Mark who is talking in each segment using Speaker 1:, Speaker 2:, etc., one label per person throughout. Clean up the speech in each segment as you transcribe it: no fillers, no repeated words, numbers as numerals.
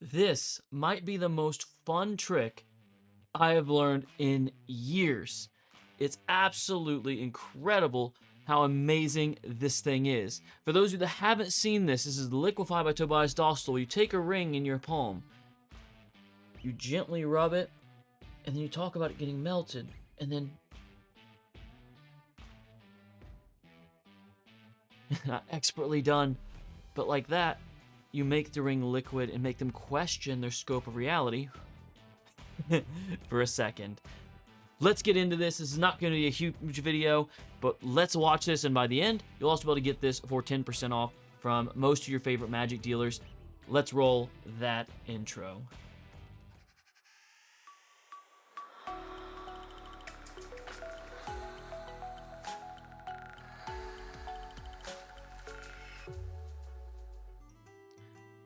Speaker 1: This might be the most fun trick I have learned in years. It's absolutely incredible how amazing this thing is. For those of you that haven't seen this, this is Liquify by Tobias Dostal. You take a ring in your palm, you gently rub it, and then you talk about it getting melted, and then not expertly done, but like that, you make the ring liquid and make them question their scope of reality for a second. Let's get into this. This is not going to be a huge video, but let's watch this, and by the end, you'll also be able to get this for 10% off from most of your favorite magic dealers. Let's roll that intro.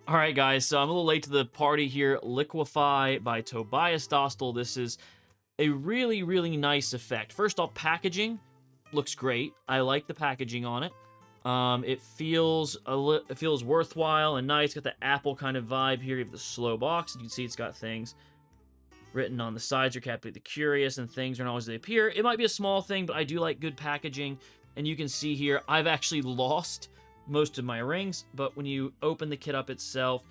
Speaker 1: All right, guys, so I'm a little late to the party here. Liquify by Tobias Dostal. This is a really, really nice effect. First off, packaging looks great. I like the packaging on it. It feels worthwhile and nice. Got the Apple kind of vibe here. You have the slow box. You can see it's got things written on the sides. Or captivate the curious, and things aren't always as they appear. It might be a small thing, but I do like good packaging. And you can see here, I've actually lost most of my rings, but when you open the kit up itself,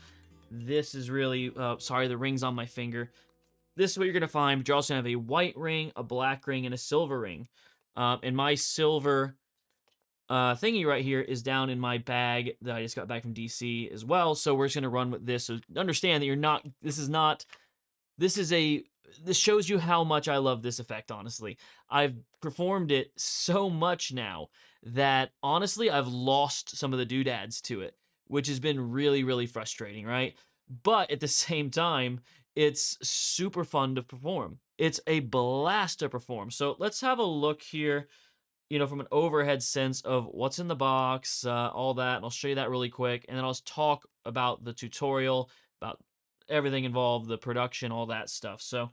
Speaker 1: this is really, sorry, the ring's on my finger. This is what you're going to find, but you're also going to have a white ring, a black ring, and a silver ring. And my silver thingy right here is down in my bag that I just got back from DC as well, so we're just going to run with this. So understand that you're not, this shows you how much I love this effect, honestly. I've performed it so much now that, honestly, I've lost some of the doodads to it, which has been really, really frustrating, right? But at the same time, it's super fun to perform. It's a blast to perform. So let's have a look here, from an overhead sense of what's in the box, all that, and I'll show you that really quick, and then I'll talk about the tutorial, about everything involved, the production, all that stuff. So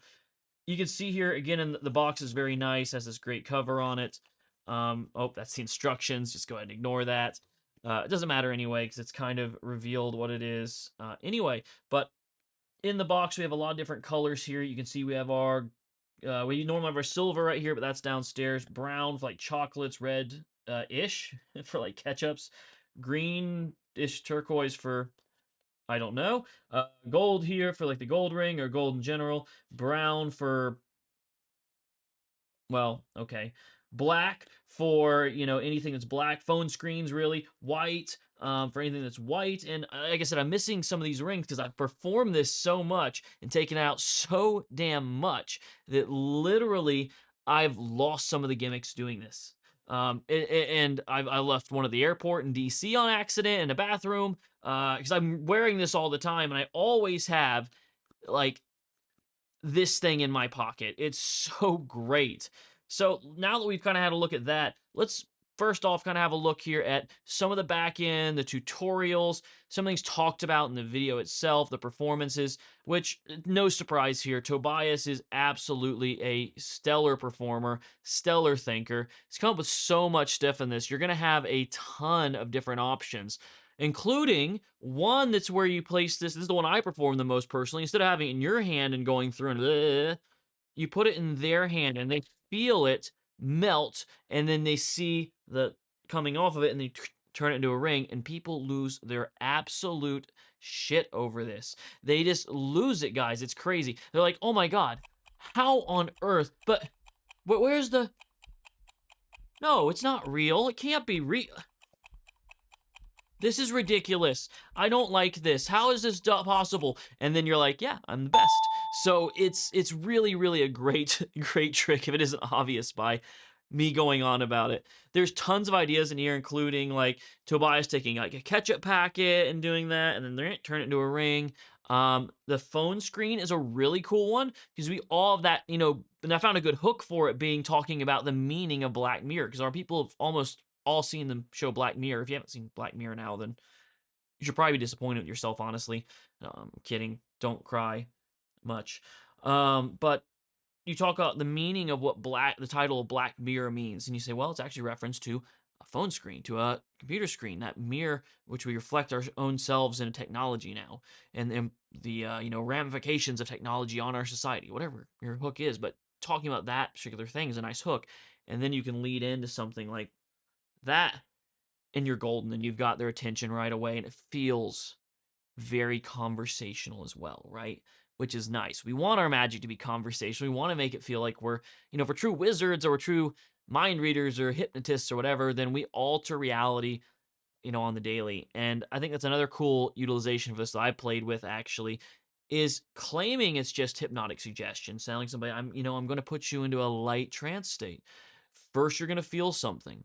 Speaker 1: you can see here, again, in the box is very nice, has this great cover on it. Oh, that's the instructions. Just go ahead and ignore that. It doesn't matter anyway, because it's kind of revealed what it is anyway. But in the box, we have a lot of different colors here. You can see we have our, we normally have our silver right here, but that's downstairs. Brown for like chocolates, red-ish for like ketchups. Green-ish turquoise for, I don't know. Gold here for like the gold ring or gold in general. Brown for, well, okay. Black for, anything that's black. Phone screens, really. White for anything that's white. And like I said, I'm missing some of these rings because I've performed this so much and taken out so damn much that literally I've lost some of the gimmicks doing this. And I left one at the airport in DC on accident in a bathroom because I'm wearing this all the time, and I always have like this thing in my pocket. It's so great. So now that we've kind of had a look at that, let's first off kind of have a look here at some of the back end, the tutorials, some things talked about in the video itself, the performances, which, no surprise here, Tobias is absolutely a stellar performer, stellar thinker. He's come up with so much stuff in this. You're going to have a ton of different options, including one that's where you place this. This is the one I perform the most personally. Instead of having it in your hand and going through and you put it in their hand, and they feel it melt, and then they see the coming off of it, and they turn it into a ring, and people lose their absolute shit over this. They just lose it, guys. It's crazy. They're like, oh my god, how on earth? But where's the... No, it's not real. It can't be real. This is ridiculous. I don't like this. How is this possible? And then you're like, yeah, I'm the best. So it's really, really a great, great trick if it isn't obvious by me going on about it. There's tons of ideas in here, including like Tobias taking like a ketchup packet and doing that, and then they're turn it into a ring. The phone screen is a really cool one because we all have that, and I found a good hook for it being talking about the meaning of Black Mirror, because our people have almost all seen the show Black Mirror. If you haven't seen Black Mirror now, then you should probably be disappointed with yourself, honestly. No, I'm kidding. Don't cry much. But you talk about the meaning of what the title of Black Mirror means, and you say, well, it's actually reference to a phone screen to a computer screen, that mirror which we reflect our own selves in technology now, and the ramifications of technology on our society, whatever your hook is. But talking about that particular thing is a nice hook, and then you can lead into something like that, and you're golden, and you've got their attention right away, and it feels very conversational as well, right? Which is nice. We want our magic to be conversational. We want to make it feel like we're, if we're true wizards or we're true mind readers or hypnotists or whatever, then we alter reality, on the daily. And I think that's another cool utilization of this that I played with actually, is claiming it's just hypnotic suggestion, sounding somebody, I'm going to put you into a light trance state. First, you're going to feel something,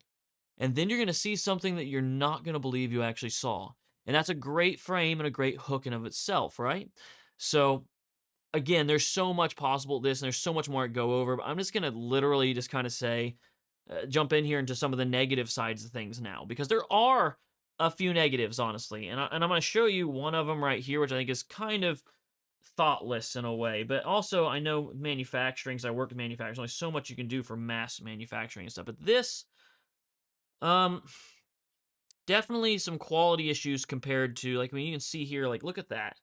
Speaker 1: and then you're going to see something that you're not going to believe you actually saw. And that's a great frame and a great hook in of itself, right? So again, there's so much possible with this, and there's so much more to go over, but I'm just going to literally just kind of say, jump in here into some of the negative sides of things now, because there are a few negatives, honestly. And I'm going to show you one of them right here, which I think is kind of thoughtless in a way. But also, I know manufacturing, so I work with manufacturing, there's only so much you can do for mass manufacturing and stuff. But this, um, definitely some quality issues compared to, like, you can see here, like, look at that.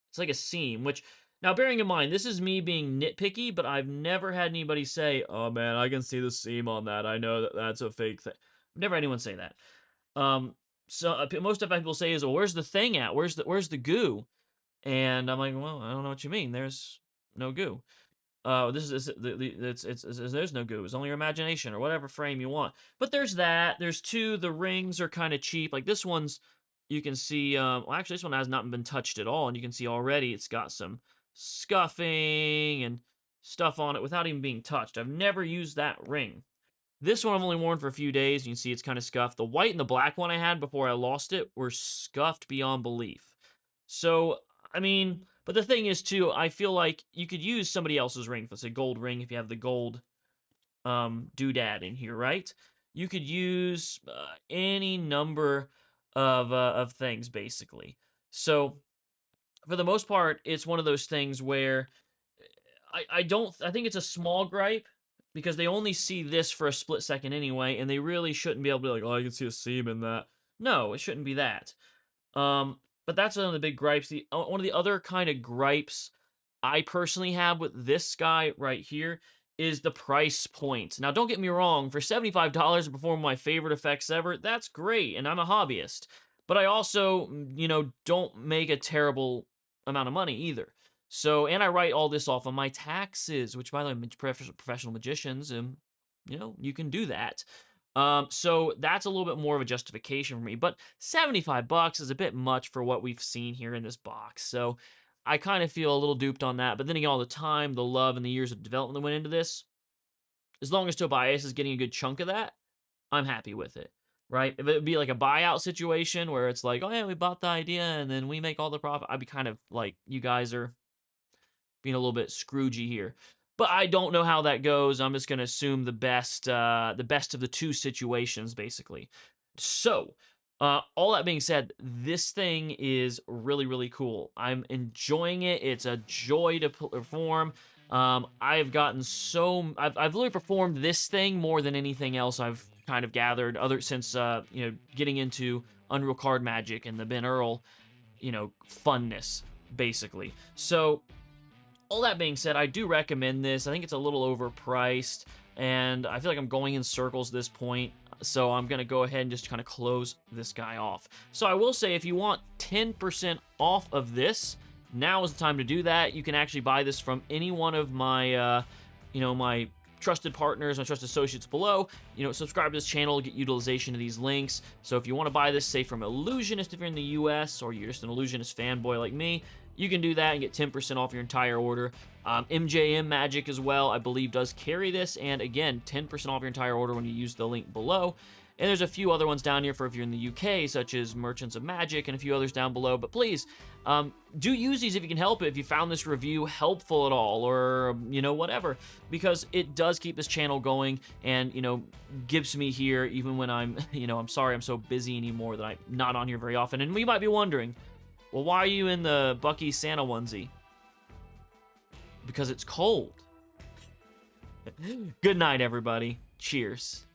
Speaker 1: It's like a seam, which, now bearing in mind, this is me being nitpicky, but I've never had anybody say, oh man, I can see the seam on that. I know that that's a fake thing. Never had anyone say that. So most of the people say is, well, where's the thing at? Where's the goo? And I'm like, well, I don't know what you mean. There's no goo. There's no goo. It's only your imagination or whatever frame you want. But there's that. There's two. The rings are kind of cheap. Like this one's, you can see. Well, actually, this one has not been touched at all, and you can see already it's got some scuffing and stuff on it without even being touched. I've never used that ring. This one I've only worn for a few days. You can see it's kind of scuffed. The white and the black one I had before I lost it were scuffed beyond belief. So, I mean, but the thing is, too, I feel like you could use somebody else's ring. Let's say gold ring, if you have the gold doodad in here, right? You could use any number of things, basically. So, for the most part, it's one of those things where I think it's a small gripe, because they only see this for a split second anyway, and they really shouldn't be able to be like, oh, I can see a seam in that. No, it shouldn't be that. But that's one of the big gripes. One of the other kind of gripes I personally have with this guy right here is the price point. Now, don't get me wrong, for $75 to perform my favorite effects ever, that's great, and I'm a hobbyist. But I also, don't make a terrible amount of money either. So, and I write all this off on my taxes, which, by the way, professional magicians, you can do that. So that's a little bit more of a justification for me, but $75 is a bit much for what we've seen here in this box. So I kind of feel a little duped on that. But then again, all the time, the love, and the years of development that went into this, as long as Tobias is getting a good chunk of that, I'm happy with it, right? If it would be like a buyout situation where it's like, oh yeah, we bought the idea and then we make all the profit, I'd be kind of like, you guys are being a little bit Scroogey here. But I don't know how that goes. I'm just going to assume the best of the two situations, basically. So, all that being said, this thing is really, really cool. I'm enjoying it. It's a joy to perform. I've literally performed this thing more than anything else I've kind of gathered since getting into Unreal Card Magic and the Ben Earl, funness, basically. So, all that being said, I do recommend this. I think it's a little overpriced, and I feel like I'm going in circles at this point, so I'm going to go ahead and just kind of close this guy off. So I will say, if you want 10% off of this, now is the time to do that. You can actually buy this from any one of my, my trusted partners, my trusted associates below. Subscribe to this channel to get utilization of these links. So if you want to buy this, say from Illusionist if you're in the US, or you're just an Illusionist fanboy like me, you can do that and get 10% off your entire order. MJM Magic as well, I believe, does carry this. And again, 10% off your entire order when you use the link below. And there's a few other ones down here for if you're in the UK, such as Merchants of Magic and a few others down below. But please, do use these if you can help it, if you found this review helpful at all, or, whatever. Because it does keep this channel going and, gives me here, even when I'm, I'm sorry I'm so busy anymore that I'm not on here very often. And we might be wondering, well, why are you in the Bucky Santa onesie? Because it's cold. Good night, everybody. Cheers.